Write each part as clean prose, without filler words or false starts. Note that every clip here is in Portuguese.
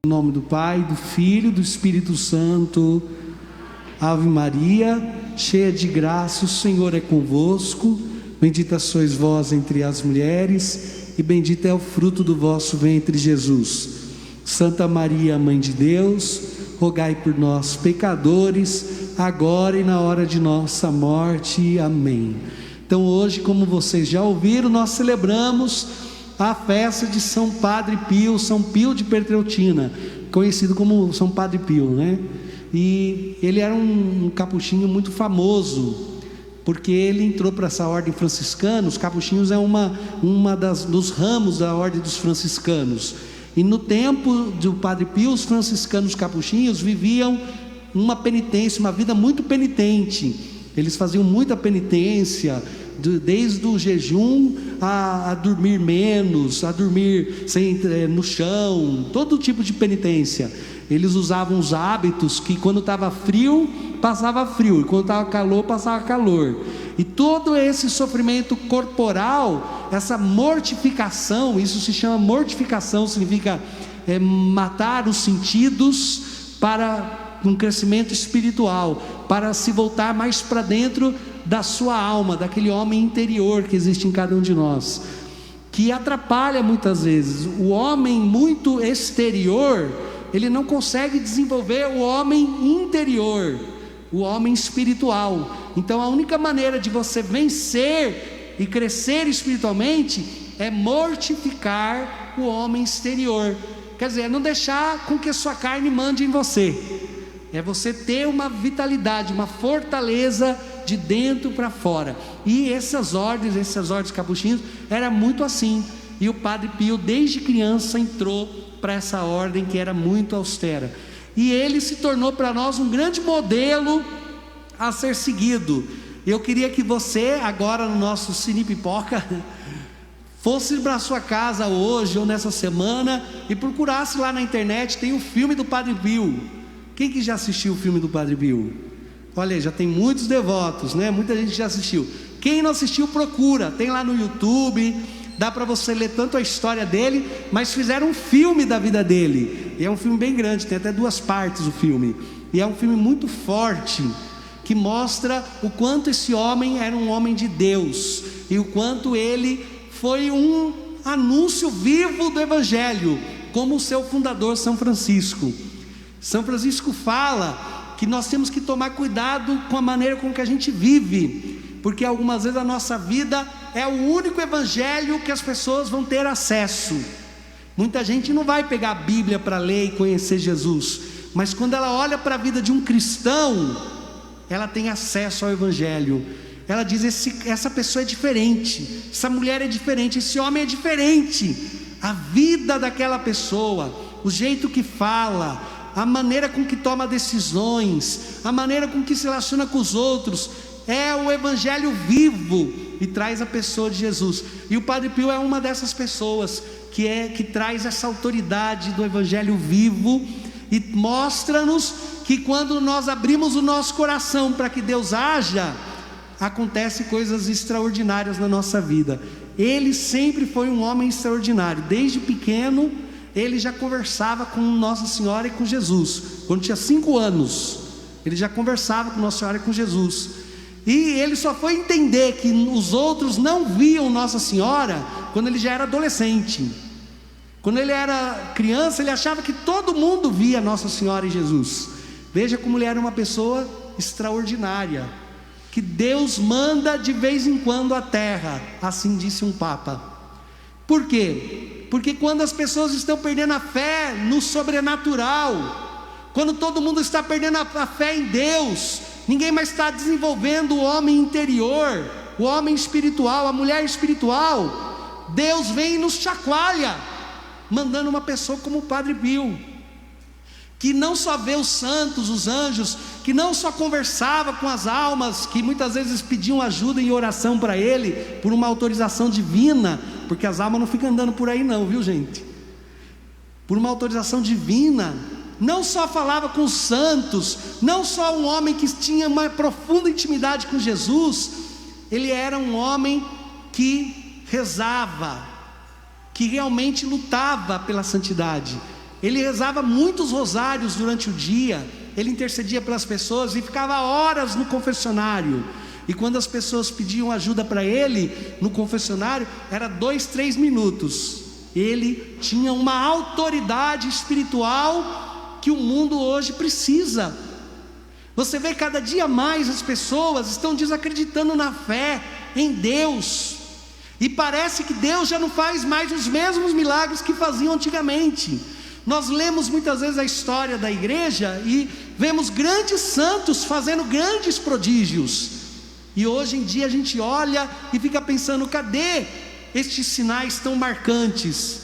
Em nome do Pai, do Filho e do Espírito Santo. Ave Maria, cheia de graça, o Senhor é convosco. Bendita sois vós entre as mulheres, e bendito é o fruto do vosso ventre, Jesus. Santa Maria, Mãe de Deus, rogai por nós, pecadores, agora e na hora de nossa morte. Amém. Então hoje, como vocês já ouviram, nós celebramos a festa de São Padre Pio, São Pio de Pietrelcina, conhecido como São Padre Pio, né? E ele era um capuchinho muito famoso, porque ele entrou para essa ordem franciscana. Os capuchinhos é dos ramos da ordem dos franciscanos. E no tempo do Padre Pio, os franciscanos capuchinhos viviam uma penitência, uma vida muito penitente. Eles faziam muita penitência, desde o jejum a dormir menos, a dormir no chão, todo tipo de penitência. Eles usavam os hábitos que quando estava frio, passava frio, e quando estava calor, passava calor. E todo esse sofrimento corporal, essa mortificação, isso se chama mortificação, significa matar os sentidos para um crescimento espiritual, para se voltar mais para dentro da sua alma, daquele homem interior que existe em cada um de nós, que atrapalha muitas vezes. O homem muito exterior, ele não consegue desenvolver o homem interior, o homem espiritual. Então a única maneira de você vencer e crescer espiritualmente é mortificar o homem exterior. Quer dizer, é não deixar com que a sua carne mande em você, é você ter uma vitalidade, uma fortaleza de dentro para fora. E essas ordens capuchinhos era muito assim. E o Padre Pio desde criança entrou para essa ordem que era muito austera, e ele se tornou para nós um grande modelo a ser seguido. Eu queria que você, agora no nosso Cine Pipoca, fosse para a sua casa hoje ou nessa semana e procurasse lá na internet. Tem o filme do Padre Pio. Quem que já assistiu o filme do Padre Pio? Olha aí, já tem muitos devotos, né? Muita gente já assistiu. Quem não assistiu, procura, tem lá no YouTube. Dá para você ler tanto a história dele, mas fizeram um filme da vida dele, e é um filme bem grande, tem até 2 partes o filme, e é um filme muito forte, que mostra o quanto esse homem era um homem de Deus, e o quanto ele foi um anúncio vivo do Evangelho, como o seu fundador São Francisco. São Francisco fala que nós temos que tomar cuidado com a maneira com que a gente vive, porque algumas vezes a nossa vida é o único evangelho que as pessoas vão ter acesso. Muita gente não vai pegar a Bíblia para ler e conhecer Jesus, mas quando ela olha para a vida de um cristão, ela tem acesso ao evangelho. Ela diz: essa pessoa é diferente, essa mulher é diferente, esse homem é diferente. A vida daquela pessoa, o jeito que fala, a maneira com que toma decisões, a maneira com que se relaciona com os outros, é o evangelho vivo, e traz a pessoa de Jesus. E o Padre Pio é uma dessas pessoas que traz essa autoridade do evangelho vivo, e mostra-nos que quando nós abrimos o nosso coração para que Deus haja, acontecem coisas extraordinárias na nossa vida. Ele sempre foi um homem extraordinário. Desde pequeno ele já conversava com Nossa Senhora e com Jesus. Quando tinha 5 anos, ele já conversava com Nossa Senhora e com Jesus. E ele só foi entender que os outros não viam Nossa Senhora quando ele já era adolescente. Quando ele era criança, ele achava que todo mundo via Nossa Senhora e Jesus. Veja como ele era uma pessoa extraordinária, que Deus manda de vez em quando à terra, assim disse um Papa. Por quê? Porque quando as pessoas estão perdendo a fé no sobrenatural, quando todo mundo está perdendo a fé em Deus, ninguém mais está desenvolvendo o homem interior, o homem espiritual, a mulher espiritual, Deus vem e nos chacoalha, mandando uma pessoa como o Padre Pio, que não só vê os santos, os anjos, que não só conversava com as almas, que muitas vezes pediam ajuda em oração para ele, por uma autorização divina, porque as almas não ficam andando por aí não, viu gente? Por uma autorização divina. Não só falava com os santos, não só um homem que tinha uma profunda intimidade com Jesus, ele era um homem que rezava, que realmente lutava pela santidade. Ele rezava muitos rosários durante o dia, ele intercedia pelas pessoas e ficava horas no confessionário. E quando as pessoas pediam ajuda para ele no confessionário, era 2, 3 minutos. Ele tinha uma autoridade espiritual que o mundo hoje precisa. Você vê cada dia mais as pessoas estão desacreditando na fé, em Deus. E parece que Deus já não faz mais os mesmos milagres que faziam antigamente. Nós lemos muitas vezes a história da igreja e vemos grandes santos fazendo grandes prodígios. E hoje em dia a gente olha e fica pensando: cadê estes sinais tão marcantes?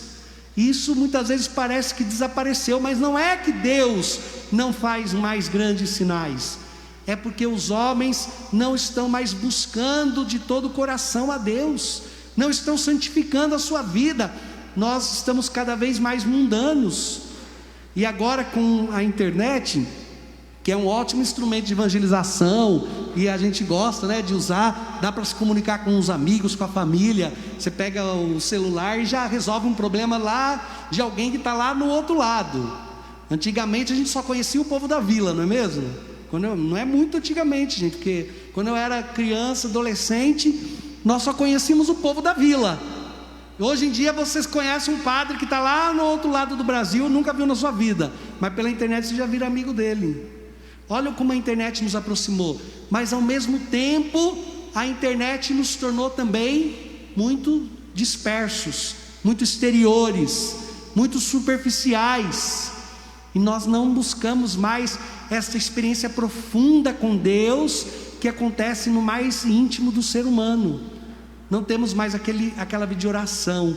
Isso muitas vezes parece que desapareceu, mas não é que Deus não faz mais grandes sinais. É porque os homens não estão mais buscando de todo o coração a Deus, não estão santificando a sua vida. Nós estamos cada vez mais mundanos. E agora com a internet, que é um ótimo instrumento de evangelização, e a gente gosta, né, de usar, dá para se comunicar com os amigos, com a família. Você pega o celular e já resolve um problema lá de alguém que está lá no outro lado. Antigamente a gente só conhecia o povo da vila, não é mesmo? Não é muito antigamente, gente, porque quando eu era criança, adolescente, nós só conhecíamos o povo da vila. Hoje em dia vocês conhecem um padre que está lá no outro lado do Brasil, nunca viu na sua vida, mas pela internet você já vira amigo dele. Olha como a internet nos aproximou. Mas ao mesmo tempo, a internet nos tornou também muito dispersos, muito exteriores, muito superficiais. E nós não buscamos mais essa experiência profunda com Deus que acontece no mais íntimo do ser humano. Não temos mais aquela vida de oração.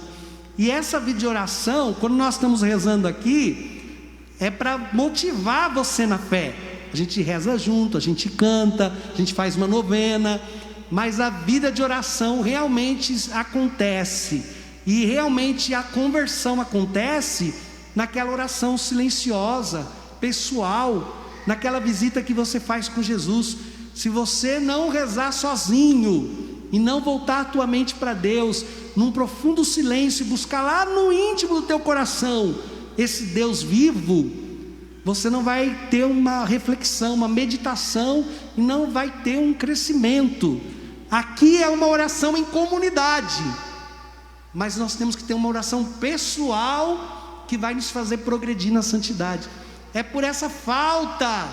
E essa vida de oração, quando nós estamos rezando aqui, é para motivar você na fé. A gente reza junto, a gente canta, a gente faz uma novena, mas a vida de oração realmente acontece, e realmente a conversão acontece naquela oração silenciosa, pessoal, naquela visita que você faz com Jesus. Se você não rezar sozinho e não voltar a tua mente para Deus, num profundo silêncio, e buscar lá no íntimo do teu coração esse Deus vivo, você não vai ter uma reflexão, uma meditação, e não vai ter um crescimento. Aqui é uma oração em comunidade, mas nós temos que ter uma oração pessoal que vai nos fazer progredir na santidade. É por essa falta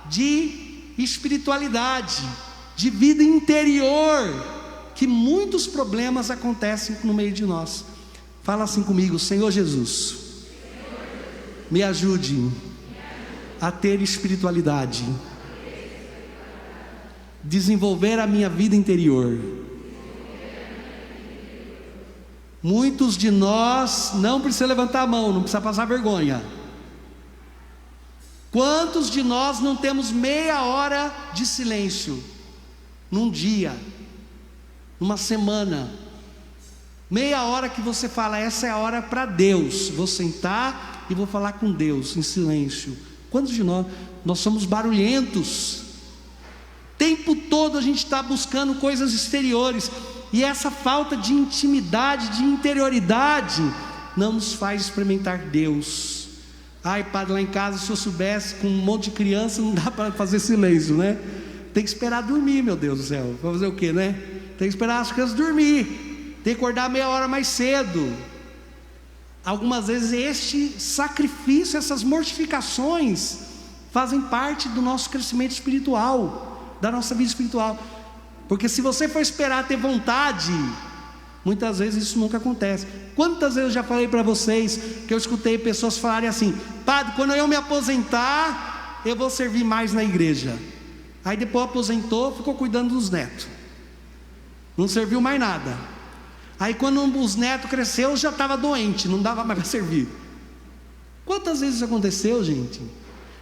de espiritualidade, de vida interior, que muitos problemas acontecem no meio de nós. Fala assim comigo: Senhor Jesus, me ajude a ter espiritualidade, desenvolver a minha vida interior. Muitos de nós, não precisa levantar a mão, não precisa passar vergonha. Quantos de nós não temos meia hora de silêncio num dia, numa semana? Meia hora que você fala: essa é a hora para Deus, vou sentar e vou falar com Deus em silêncio. Quantos de nós somos barulhentos? O tempo todo a gente está buscando coisas exteriores, e essa falta de intimidade, de interioridade, não nos faz experimentar Deus. Ai, padre, lá em casa, se eu soubesse, com um monte de criança, não dá para fazer silêncio, né? Tem que esperar dormir, meu Deus do céu. Vai fazer o quê, né? Tem que esperar as crianças dormir, tem que acordar meia hora mais cedo. Algumas vezes este sacrifício, essas mortificações, fazem parte do nosso crescimento espiritual, da nossa vida espiritual. Porque se você for esperar ter vontade, muitas vezes isso nunca acontece. Quantas vezes eu já falei para vocês que eu escutei pessoas falarem assim: padre, quando eu me aposentar, eu vou servir mais na igreja. Aí depois aposentou, ficou cuidando dos netos, não serviu mais nada. Aí quando os netos cresceu, já estava doente, não dava mais para servir. Quantas vezes isso aconteceu, gente?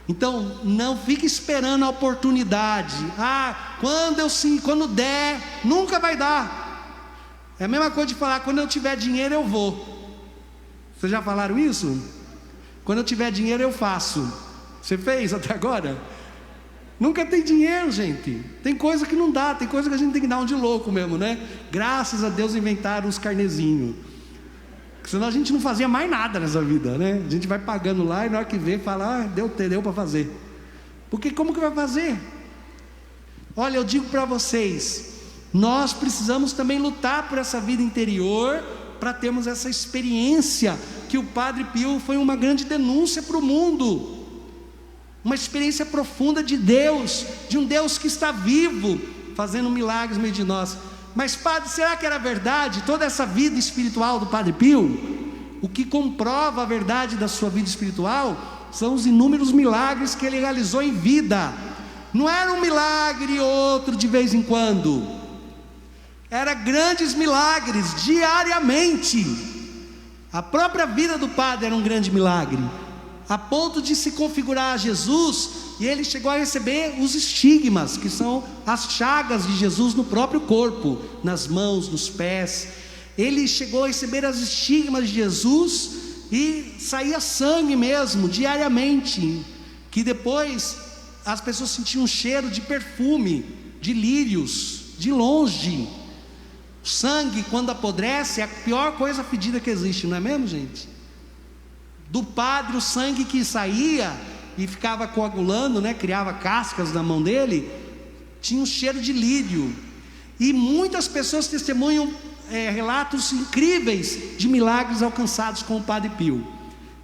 Então não fique esperando a oportunidade. Quando der, nunca vai dar. É a mesma coisa de falar: quando eu tiver dinheiro eu vou. Vocês já falaram isso? Quando eu tiver dinheiro eu faço. Você fez até agora? Nunca tem dinheiro, gente. Tem coisa que não dá, tem coisa que a gente tem que dar um de louco mesmo, né? Graças a Deus inventaram os carnezinhos. senão a gente não fazia mais nada nessa vida, né? A gente vai pagando lá e na hora que vê, fala, deu para fazer. Porque como que vai fazer? Olha, eu digo para vocês, nós precisamos também lutar por essa vida interior, para termos essa experiência, que o Padre Pio foi uma grande denúncia para o mundo, uma experiência profunda de Deus, de um Deus que está vivo, fazendo milagres no meio de nós. Mas padre, será que era verdade toda essa vida espiritual do Padre Pio? O que comprova a verdade da sua vida espiritual são os inúmeros milagres que ele realizou em vida. Não era um milagre outro de vez em quando, era grandes milagres diariamente. A própria vida do padre era um grande milagre, a ponto de se configurar a Jesus, e ele chegou a receber os estigmas, que são as chagas de Jesus no próprio corpo, nas mãos, nos pés. Ele chegou a receber as estigmas de Jesus, e saía sangue mesmo, diariamente, que depois as pessoas sentiam um cheiro de perfume, de lírios, de longe. O sangue, quando apodrece, é a pior coisa fedida que existe, não é mesmo, gente? Do padre, o sangue que saía e ficava coagulando, né, criava cascas na mão dele, tinha um cheiro de lírio. E muitas pessoas testemunham relatos incríveis de milagres alcançados com o Padre Pio.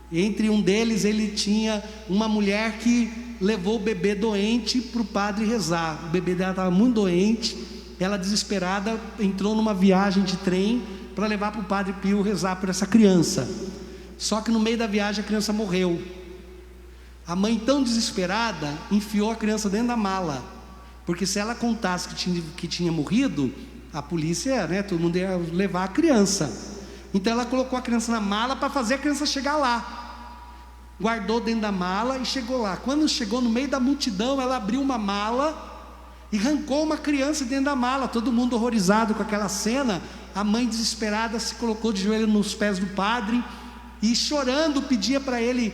Entre um deles, ele tinha uma mulher que levou o bebê doente para o padre rezar. O bebê dela estava muito doente, ela desesperada entrou numa viagem de trem para levar para o Padre Pio rezar por essa criança. Só que no meio da viagem a criança morreu. A mãe, tão desesperada, enfiou a criança dentro da mala, porque se ela contasse que tinha morrido, a polícia, né, todo mundo ia levar a criança. Então ela colocou a criança na mala para fazer a criança chegar lá. Guardou dentro da mala e chegou lá. Quando chegou no meio da multidão, ela abriu uma mala e arrancou uma criança dentro da mala. Todo mundo horrorizado com aquela cena. A mãe, desesperada, se colocou de joelho nos pés do padre e, chorando, pedia para ele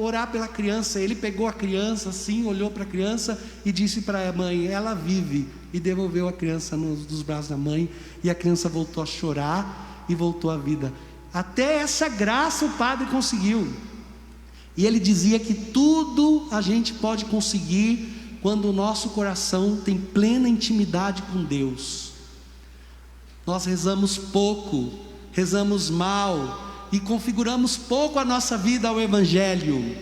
orar pela criança. Ele pegou a criança assim, olhou para a criança e disse para a mãe: ela vive. E devolveu a criança nos braços da mãe, e a criança voltou a chorar e voltou à vida. Até essa graça o padre conseguiu. E ele dizia que tudo a gente pode conseguir quando o nosso coração tem plena intimidade com Deus. Nós rezamos pouco, rezamos mal e configuramos pouco a nossa vida ao Evangelho.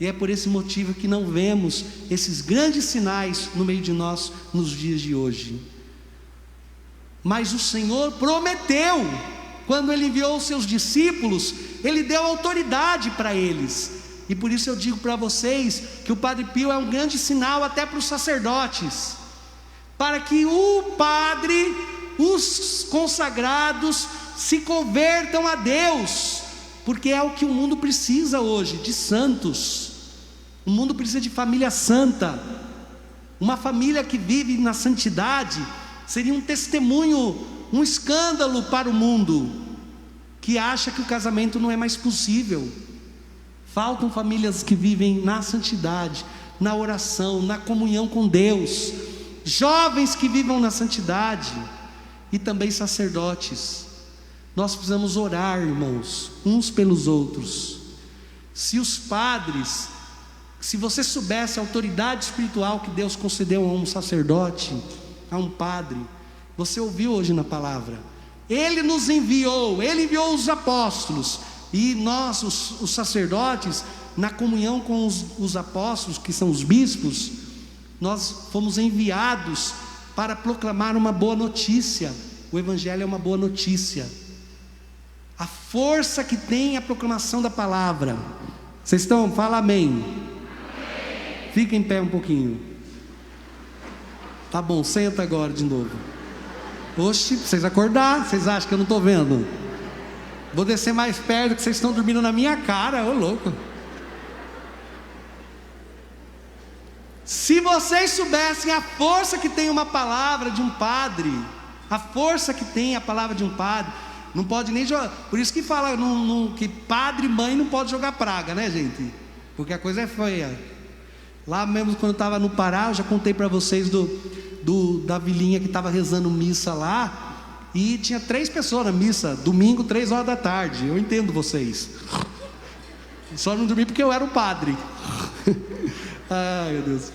E é por esse motivo que não vemos esses grandes sinais no meio de nós nos dias de hoje. Mas o Senhor prometeu, quando Ele enviou os seus discípulos, Ele deu autoridade para eles. E por isso eu digo para vocês que o Padre Pio é um grande sinal até para os sacerdotes, para que o padre, os consagrados, se convertam a Deus, porque é o que o mundo precisa hoje, de santos. O mundo precisa de família santa. Uma família que vive na santidade seria um testemunho, um escândalo para o mundo, que acha que o casamento não é mais possível. Faltam famílias que vivem na santidade, na oração, na comunhão com Deus, jovens que vivam na santidade, e também sacerdotes. Nós precisamos orar, irmãos, uns pelos outros. Se os padres, se você soubesse a autoridade espiritual que Deus concedeu a um sacerdote, a um padre, você ouviu hoje na palavra, Ele nos enviou, Ele enviou os apóstolos, e nós, os sacerdotes, na comunhão com os apóstolos, que são os bispos, nós fomos enviados para proclamar uma boa notícia. O Evangelho é uma boa notícia. A força que tem a proclamação da palavra. Vocês estão? Fala amém. Amém. Fica em pé um pouquinho. Tá bom, senta agora de novo. Oxe, vocês acordar, vocês acham que eu não estou vendo? Vou descer mais perto, que vocês estão dormindo na minha cara, ô louco. Se vocês soubessem a força que tem uma palavra de um padre, a força que tem a palavra de um padre, não pode nem jogar. Por isso que fala que padre e mãe não pode jogar praga, né, gente? Porque a coisa é feia. Lá mesmo, quando eu estava no Pará, eu já contei para vocês da vilinha que estava rezando missa lá. e tinha 3 pessoas na missa, domingo, 3 horas da tarde. Eu entendo vocês. Só não dormi porque eu era o padre. Ai, meu Deus.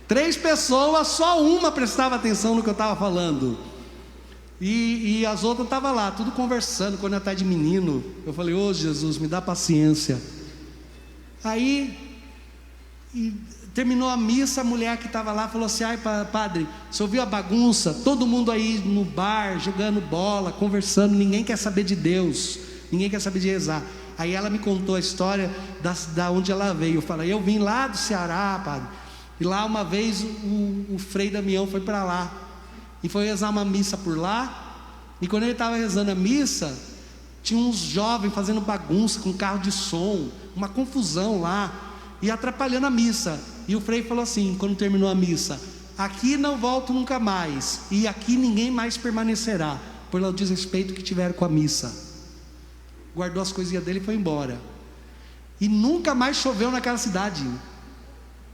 3 pessoas, só uma prestava atenção no que eu estava falando. E as outras estavam lá, tudo conversando. Quando eu estava de menino, eu falei: ô Jesus, me dá paciência. Aí, terminou a missa, a mulher que estava lá falou assim: ai, padre, você ouviu a bagunça? Todo mundo aí no bar, jogando bola, conversando, ninguém quer saber de Deus, ninguém quer saber de rezar. Aí ela me contou a história da onde ela veio. Eu falei: eu vim lá do Ceará, padre, e lá uma vez o Frei Damião foi para lá, e foi rezar uma missa por lá, e quando ele estava rezando a missa, tinha uns jovens fazendo bagunça com carro de som, uma confusão lá, e atrapalhando a missa. E o Frei falou assim, quando terminou a missa: aqui não volto nunca mais, e aqui ninguém mais permanecerá, pelo desrespeito que tiveram com a missa. Guardou as coisinhas dele e foi embora. E nunca mais choveu naquela cidade.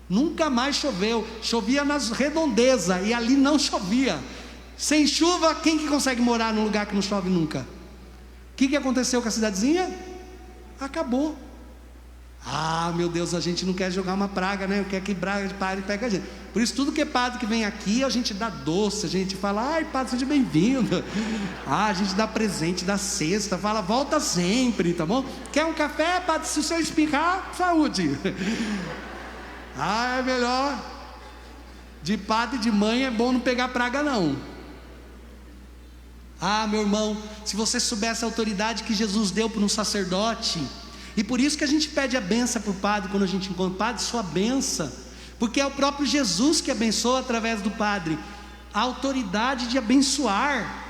Nunca mais choveu. Chovia nas redondezas, e ali não chovia. Sem chuva, quem que consegue morar num lugar que não chove nunca? O que aconteceu com a cidadezinha? Acabou. Ah, meu Deus, a gente não quer jogar uma praga, né? Quer que praga de padre pega a gente. Por isso, tudo que é padre que vem aqui, a gente dá doce, a gente fala: ai, padre, seja bem-vindo. A gente dá presente, dá cesta, fala: volta sempre, tá bom? Quer um café, padre? Se o senhor espirrar, saúde. É melhor. De padre e de mãe é bom não pegar praga, não. Meu irmão, se você soubesse a autoridade que Jesus deu para um sacerdote, e por isso que a gente pede a benção para o padre quando a gente encontra: padre, sua benção, porque é o próprio Jesus que abençoa através do padre, a autoridade de abençoar.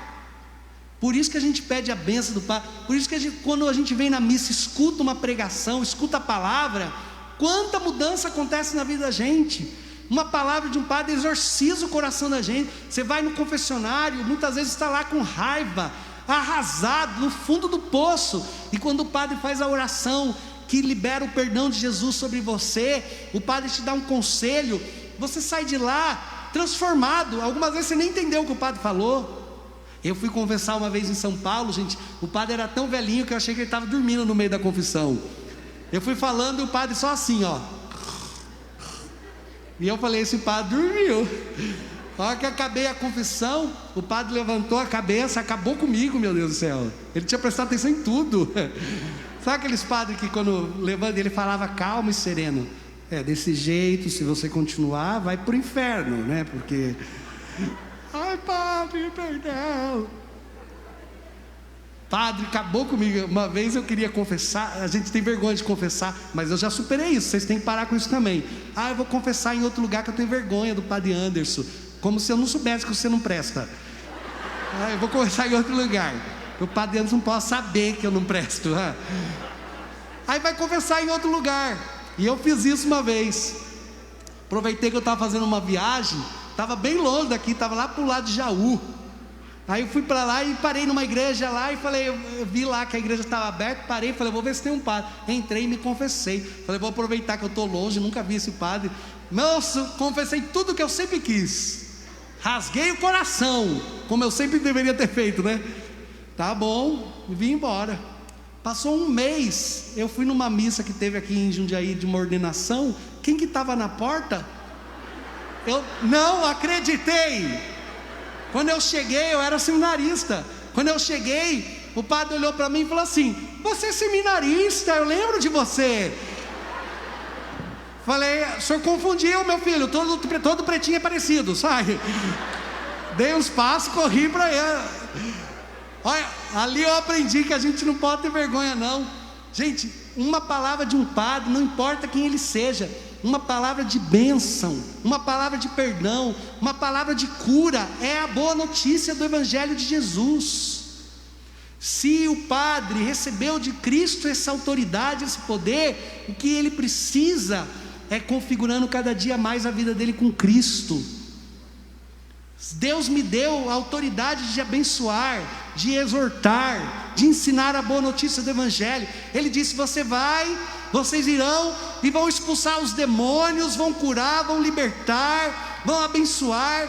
Por isso que a gente pede a benção do padre. Por isso que quando a gente vem na missa, escuta uma pregação, escuta a palavra, quanta mudança acontece na vida da gente. Uma palavra de um padre exorciza o coração da gente. Você vai no confessionário, muitas vezes está lá com raiva, arrasado, no fundo do poço, e quando o padre faz a oração que libera o perdão de Jesus sobre você, o padre te dá um conselho, você sai de lá transformado. Algumas vezes você nem entendeu o que o padre falou. Eu fui confessar uma vez em São Paulo, gente, o padre era tão velhinho que eu achei que ele estava dormindo no meio da confissão. Eu fui falando e o padre só assim, ó. E eu falei: esse padre dormiu. Na hora que acabei a confissão, o padre levantou a cabeça, acabou comigo, meu Deus do céu. Ele tinha prestado atenção em tudo. Sabe aqueles padres que quando levanta, ele falava calmo e sereno: desse jeito, se você continuar, vai pro inferno, né? Porque... ai, padre, perdão. Padre, acabou comigo. Uma vez eu queria confessar, a gente tem vergonha de confessar, mas eu já superei isso, vocês têm que parar com isso também. Eu vou confessar em outro lugar que eu tenho vergonha do padre Anderson, como se eu não soubesse que você não presta. Eu vou confessar em outro lugar, o padre Anderson não pode saber que eu não presto. Aí vai confessar em outro lugar. E eu fiz isso uma vez. Aproveitei que eu estava fazendo uma viagem, estava bem longe daqui, estava lá para o lado de Jaú. Aí eu fui para lá e parei numa igreja lá e falei, eu vi lá que a igreja estava aberta, parei e falei: vou ver se tem um padre. Entrei e me confessei. Falei: vou aproveitar que eu estou longe, nunca vi esse padre. Nossa, confessei tudo que eu sempre quis. Rasguei o coração, como eu sempre deveria ter feito, né? Tá bom, e vim embora. Passou um mês, eu fui numa missa que teve aqui em Jundiaí, de uma ordenação. Quem que estava na porta? Eu não acreditei. Quando eu cheguei, eu era seminarista. Quando eu cheguei, o padre olhou para mim e falou assim: você é seminarista, eu lembro de você. Falei: o senhor confundiu, meu filho, todo pretinho é parecido, sabe? Dei uns passos, corri para ele. Olha, ali eu aprendi que a gente não pode ter vergonha, não. Gente, uma palavra de um padre, não importa quem ele seja, uma palavra de bênção, uma palavra de perdão, uma palavra de cura, é a boa notícia do Evangelho de Jesus. Se o padre recebeu de Cristo essa autoridade, esse poder, o que ele precisa é configurando cada dia mais a vida dele com Cristo. Deus me deu a autoridade de abençoar, de exortar, de ensinar a boa notícia do Evangelho. Ele disse: vocês irão e vão expulsar os demônios, vão curar, vão libertar, vão abençoar.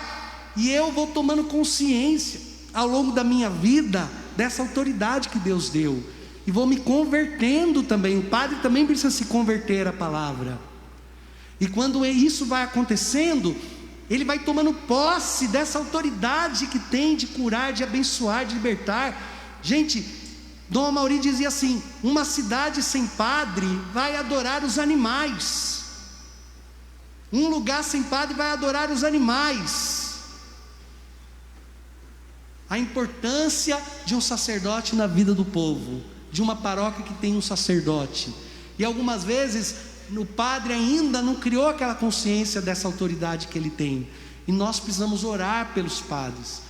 E eu vou tomando consciência. ao longo da minha vida dessa autoridade que Deus deu, e vou me convertendo também. O padre também precisa se converter à palavra, e quando isso vai acontecendo, ele vai tomando posse dessa autoridade que tem de curar, de abençoar, de libertar. Gente, Dom Amaury dizia assim: uma cidade sem padre vai adorar os animais, um lugar sem padre vai adorar os animais. A importância de um sacerdote na vida do povo, de uma paróquia que tem um sacerdote. E algumas vezes o padre ainda não criou aquela consciência dessa autoridade que ele tem, e nós precisamos orar pelos padres.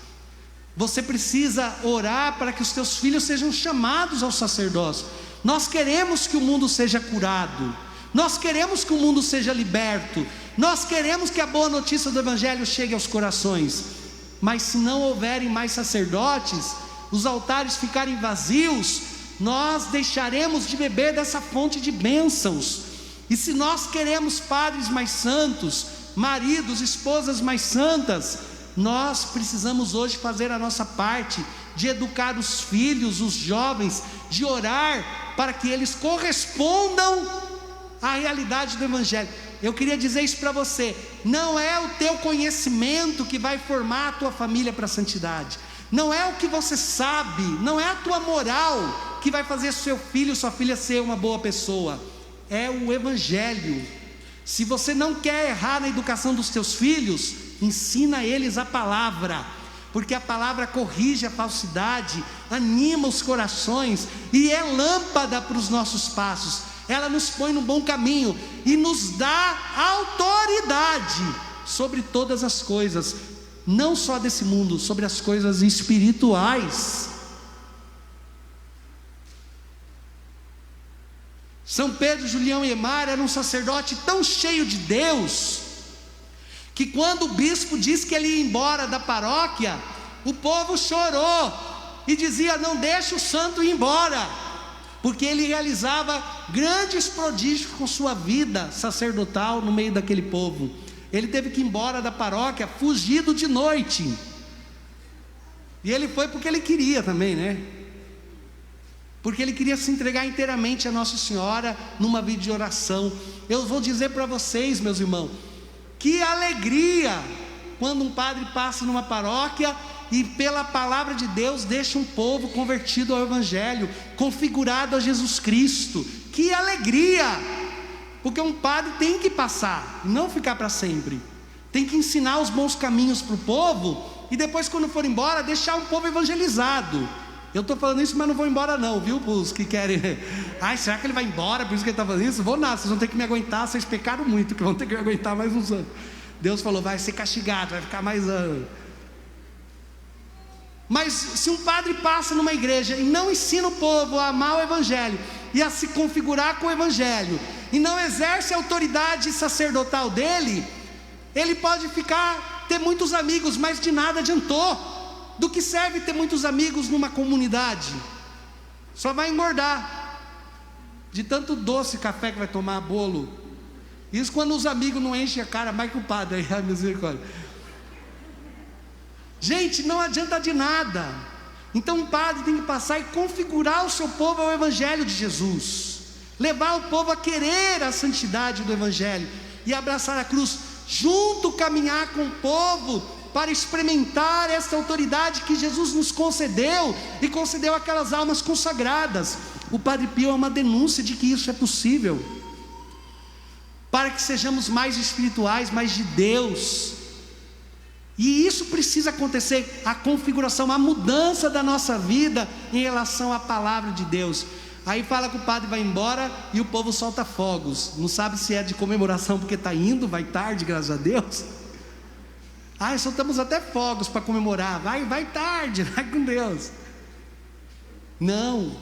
Você precisa orar para que os teus filhos sejam chamados ao sacerdócio. Nós queremos que o mundo seja curado, nós queremos que o mundo seja liberto, nós queremos que a boa notícia do Evangelho chegue aos corações. Mas se não houverem mais sacerdotes, os altares ficarem vazios, nós deixaremos de beber dessa fonte de bênçãos. E se nós queremos padres mais santos, maridos, esposas mais santas, nós precisamos hoje fazer a nossa parte, de educar os filhos, os jovens, de orar para que eles correspondam à realidade do Evangelho. Eu queria dizer isso para você: não é o teu conhecimento que vai formar a tua família para a santidade, não é o que você sabe, não é a tua moral que vai fazer seu filho, sua filha ser uma boa pessoa, é o Evangelho. Se você não quer errar na educação dos teus filhos, ensina a eles a palavra, porque a palavra corrige a falsidade, anima os corações e é lâmpada para os nossos passos. Ela nos põe no bom caminho e nos dá autoridade sobre todas as coisas, não só desse mundo, sobre as coisas espirituais. São Pedro Julião e Emar era um sacerdote tão cheio de Deus, que quando o bispo disse que ele ia embora da paróquia, o povo chorou e dizia: não deixe o santo ir embora, porque ele realizava grandes prodígios com sua vida sacerdotal no meio daquele povo. Ele teve que ir embora da paróquia fugido de noite, e ele foi porque ele queria também, né? Porque ele queria se entregar inteiramente a Nossa Senhora numa vida de oração. Eu vou dizer para vocês, meus irmãos, que alegria quando um padre passa numa paróquia e pela palavra de Deus deixa um povo convertido ao Evangelho, configurado a Jesus Cristo. Que alegria! Porque um padre tem que passar, não ficar para sempre. Tem que ensinar os bons caminhos para o povo, e depois, quando for embora, deixar um povo evangelizado. Eu estou falando isso, mas não vou embora não, viu? Para os que querem: ai, será que ele vai embora, por isso que ele está fazendo isso? Vou nada, vocês vão ter que me aguentar. Vocês pecaram muito, que vão ter que me aguentar mais uns anos. Deus falou: vai ser castigado, vai ficar mais anos. Mas se um padre passa numa igreja e não ensina o povo a amar o Evangelho e a se configurar com o Evangelho, e não exerce a autoridade sacerdotal dele, ele pode ter muitos amigos, mas de nada adiantou. Do que serve ter muitos amigos numa comunidade? Só vai engordar, de tanto doce, café que vai tomar, bolo. Isso quando os amigos não enchem a cara, mais que o padre, aí a misericórdia. Gente, não adianta de nada. Então um padre tem que passar e configurar o seu povo ao Evangelho de Jesus, levar o povo a querer a santidade do Evangelho e abraçar a cruz, junto caminhar com o povo para experimentar essa autoridade que Jesus nos concedeu e concedeu aquelas almas consagradas. O Padre Pio é uma denúncia de que isso é possível, para que sejamos mais espirituais, mais de Deus. E isso precisa acontecer, a configuração, a mudança da nossa vida em relação à palavra de Deus. Aí fala que o padre vai embora e o povo solta fogos, não sabe se é de comemoração porque está indo, vai tarde, graças a Deus. Soltamos até fogos para comemorar, vai tarde, vai com Deus. Não,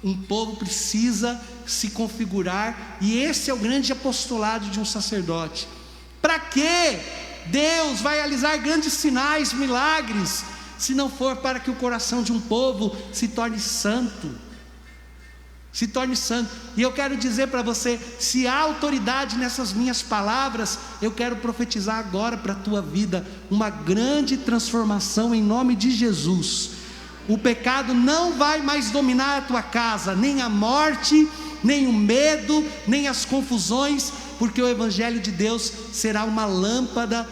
um povo precisa se configurar, e esse é o grande apostolado de um sacerdote. Para quê? Deus vai realizar grandes sinais, milagres, se não for para que o coração de um povo se torne santo, se torne santo. E eu quero dizer para você, se há autoridade nessas minhas palavras, eu quero profetizar agora para a tua vida uma grande transformação em nome de Jesus. O pecado não vai mais dominar a tua casa, nem a morte, nem o medo, nem as confusões, porque o Evangelho de Deus será uma lâmpada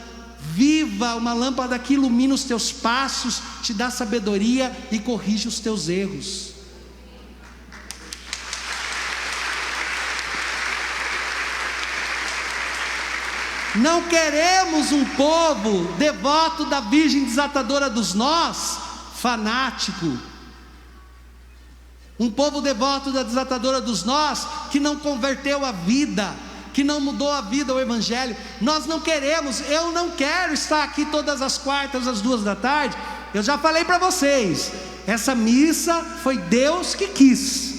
viva, uma lâmpada que ilumina os teus passos, te dá sabedoria e corrige os teus erros. Não queremos um povo devoto da Virgem Desatadora dos Nós, fanático. Um povo devoto da Desatadora dos Nós, que não converteu a vida, que não mudou a vida ao Evangelho. Nós não queremos, eu não quero estar aqui todas as quartas às 14h. Eu já falei para vocês, essa missa foi Deus que quis.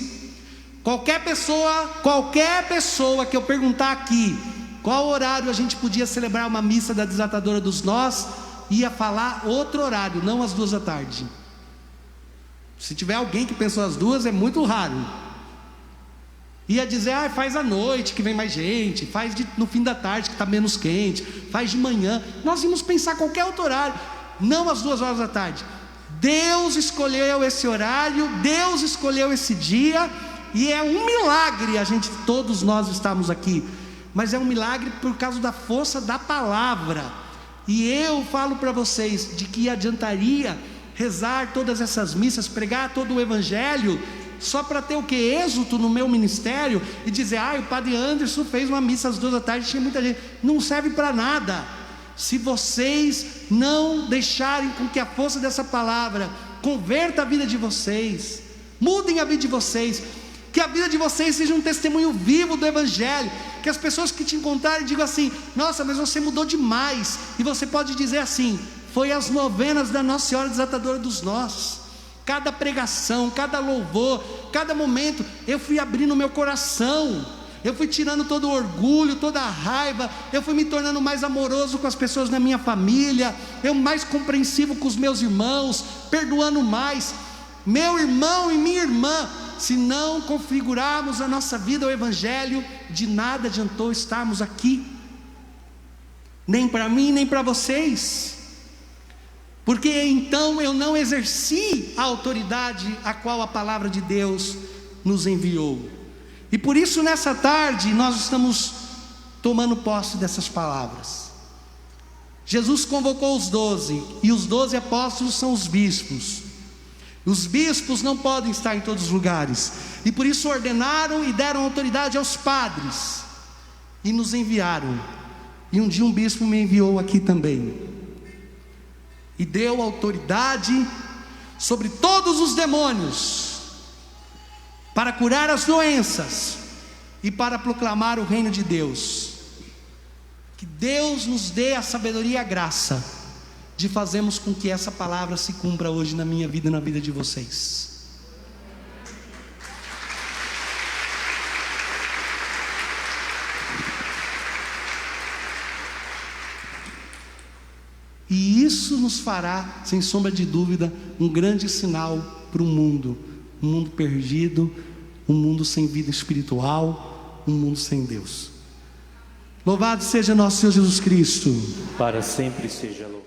Qualquer pessoa que eu perguntar aqui, qual horário a gente podia celebrar uma missa da Desatadora dos Nós, ia falar outro horário, não às 14h. Se tiver alguém que pensou às 2, é muito raro. Ia dizer, faz à noite que vem mais gente, faz no fim da tarde que está menos quente, faz de manhã. Nós íamos pensar qualquer outro horário, não às 14h. Deus escolheu esse horário, Deus escolheu esse dia, e é um milagre todos nós estamos aqui. Mas é um milagre por causa da força da palavra. E eu falo para vocês de que adiantaria rezar todas essas missas, pregar todo o Evangelho, só para ter o que? Êxito no meu ministério, e dizer, o Padre Anderson fez uma missa às 14h, tinha muita gente. Não serve para nada, se vocês não deixarem com que a força dessa palavra converta a vida de vocês, mudem a vida de vocês, que a vida de vocês seja um testemunho vivo do Evangelho, que as pessoas que te encontrarem digam assim, nossa, mas você mudou demais. E você pode dizer assim, foi as novenas da Nossa Senhora Desatadora dos Nós. Cada pregação, cada louvor, cada momento, eu fui abrindo meu coração, eu fui tirando todo o orgulho, toda a raiva, eu fui me tornando mais amoroso com as pessoas da minha família, eu mais compreensivo com os meus irmãos, perdoando mais. Meu irmão e minha irmã, se não configurarmos a nossa vida ao Evangelho, de nada adiantou estarmos aqui, nem para mim, nem para vocês, porque então eu não exerci a autoridade a qual a palavra de Deus nos enviou. E por isso nessa tarde nós estamos tomando posse dessas palavras. Jesus convocou os 12, e os 12 apóstolos são os bispos. Os bispos não podem estar em todos os lugares, e por isso ordenaram e deram autoridade aos padres, e nos enviaram. E um dia um bispo me enviou aqui também, e deu autoridade sobre todos os demônios, para curar as doenças, e para proclamar o reino de Deus. Que Deus nos dê a sabedoria e a graça, de fazermos com que essa palavra se cumpra hoje na minha vida e na vida de vocês. E isso nos fará, sem sombra de dúvida, um grande sinal para o mundo. Um mundo perdido, um mundo sem vida espiritual, um mundo sem Deus. Louvado seja nosso Senhor Jesus Cristo. Para sempre seja louvado.